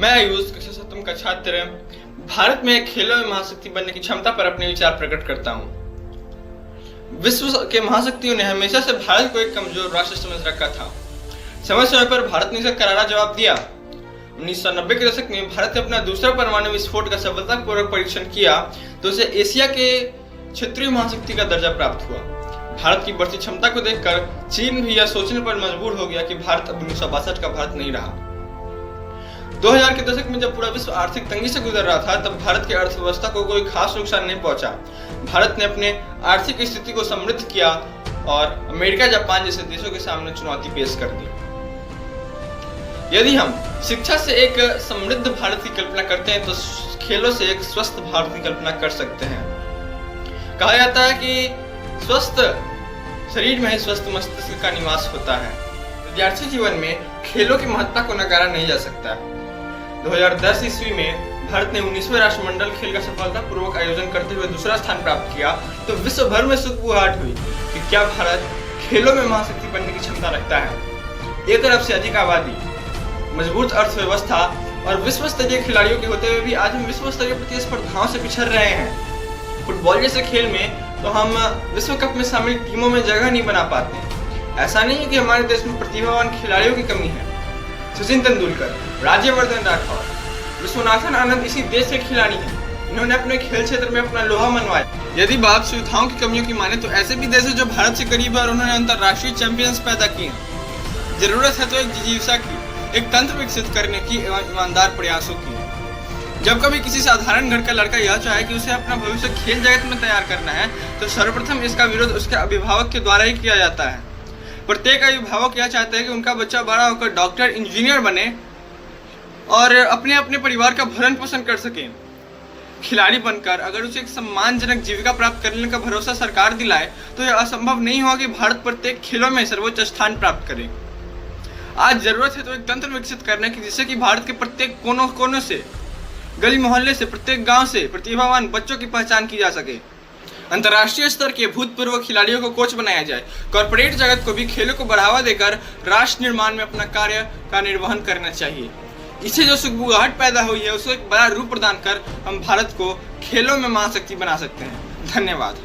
मैं आयुष कक्षा 7 का छात्र भारत में खेलों में महाशक्ति बनने की क्षमता पर अपने विचार प्रकट करता हूँ। विश्व के महाशक्तियों ने हमेशा से भारत को एक कमजोर राष्ट्र समझ रखा था। समय समय पर भारत ने इसका करारा जवाब दिया। 1990 के दशक में भारत ने अपना दूसरा परमाणु विस्फोट का सफलतापूर्वक परीक्षण किया तो उसे एशिया के क्षेत्रीय महाशक्ति का दर्जा प्राप्त हुआ। भारत की बढ़ती क्षमता को देखकर चीन भी यह सोचने पर मजबूर हो गया कि भारत अब 1962 का भारत नहीं रहा। 2000 के दशक में जब पूरा विश्व आर्थिक तंगी से गुजर रहा था तब भारत की अर्थव्यवस्था को कोई खास नुकसान नहीं पहुंचा। भारत ने अपने आर्थिक स्थिति को समृद्ध किया और अमेरिका, जापान जैसे देशों के सामने चुनौती पेश कर दी। यदि हम शिक्षा से एक समृद्ध भारत की कल्पना करते हैं तो खेलों से एक स्वस्थ भारत की कल्पना कर सकते हैं। कहा जाता है कि स्वस्थ शरीर में ही स्वस्थ मस्तिष्क का निवास होता है। विद्यार्थी जीवन में खेलों की महत्ता को नकारा नहीं जा सकता। 2010 ईस्वी में भारत ने 19वें राष्ट्रमंडल खेल का सफलतापूर्वक आयोजन करते हुए दूसरा स्थान प्राप्त किया तो विश्व भर में सुखबुगाहट हुई कि क्या भारत खेलों में महाशक्ति बनने की क्षमता रखता है। एक तरफ से अधिक आबादी, मजबूत अर्थव्यवस्था और विश्व स्तरीय खिलाड़ियों के होते हुए भी आज हम विश्व स्तरीय प्रतिस्पर्धाओं से पिछड़ रहे हैं। फुटबॉल जैसे खेल में तो हम विश्व कप में शामिल टीमों में जगह नहीं बना पाते। ऐसा नहीं है कि हमारे देश में प्रतिभावान खिलाड़ियों की कमी है। सचिन तेंदुलकर, राज्यवर्धन राठौर, विश्वनाथन आनंद इसी देश के खिलाड़ी हैं। इन्होंने अपने खेल क्षेत्र में अपना लोहा मनवाया। यदि बात सुविधाओं की कमियों की माने तो ऐसे भी देश हैं जो भारत से करीब है और उन्होंने अंतर्राष्ट्रीय चैंपियंस पैदा किए हैं। जरूरत है तो एक जिजीविका की, एक तंत्र विकसित करने की एवं ईमानदार प्रयासों की। जब कभी किसी साधारण घर का लड़का यह चाहे कि उसे अपना भविष्य खेल जगत में तैयार करना है तो सर्वप्रथम इसका विरोध उसके अभिभावक के द्वारा ही किया जाता है। प्रत्येक अभिभावक यह चाहते हैं कि उनका बच्चा बड़ा होकर डॉक्टर, इंजीनियर बने और अपने अपने परिवार का भरण पोषण कर सके। खिलाड़ी बनकर अगर उसे एक सम्मानजनक जीविका प्राप्त करने का भरोसा सरकार दिलाए तो यह असंभव नहीं होगा कि भारत प्रत्येक खेलों में सर्वोच्च स्थान प्राप्त करे। आज जरूरत है तो एक तंत्र विकसित करने की जिससे कि भारत के प्रत्येक कोनों से, गली मोहल्ले से, प्रत्येक गांव से प्रतिभावान बच्चों की पहचान की जा सके। अंतर्राष्ट्रीय स्तर के भूतपूर्व खिलाड़ियों को कोच बनाया जाए। कॉर्पोरेट जगत को भी खेलों को बढ़ावा देकर राष्ट्र निर्माण में अपना कार्य का निर्वहन करना चाहिए। इससे जो सुखबुगाहट पैदा हुई है उसको एक बड़ा रूप प्रदान कर हम भारत को खेलों में महाशक्ति बना सकते हैं। धन्यवाद।